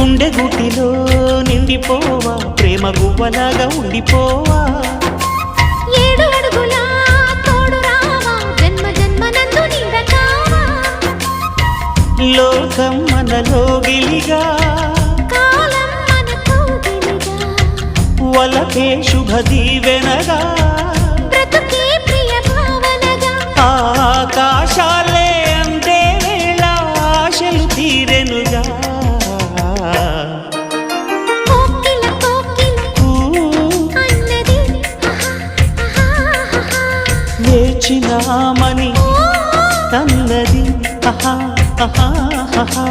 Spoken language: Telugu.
గుండె గుటిలో నిండిపోవా ప్రేమ గువ్వలాగా ఉండిపోవా 7 అడుగుల తోడు రావా జన్మ జన్మనందు నీడ కావా లోకం మనలో గిలిగా కాలం మనతో గిలిగా వలకే శుభ దీవెనగా బ్రతుకే ప్రియ భావనగా ఆకాశాలే అందే వేళ ఆశలు తీరెనుగా కోకిల కోకిల అన్నది వేచినామని తన్నది ఆహా ఆహా ఆహా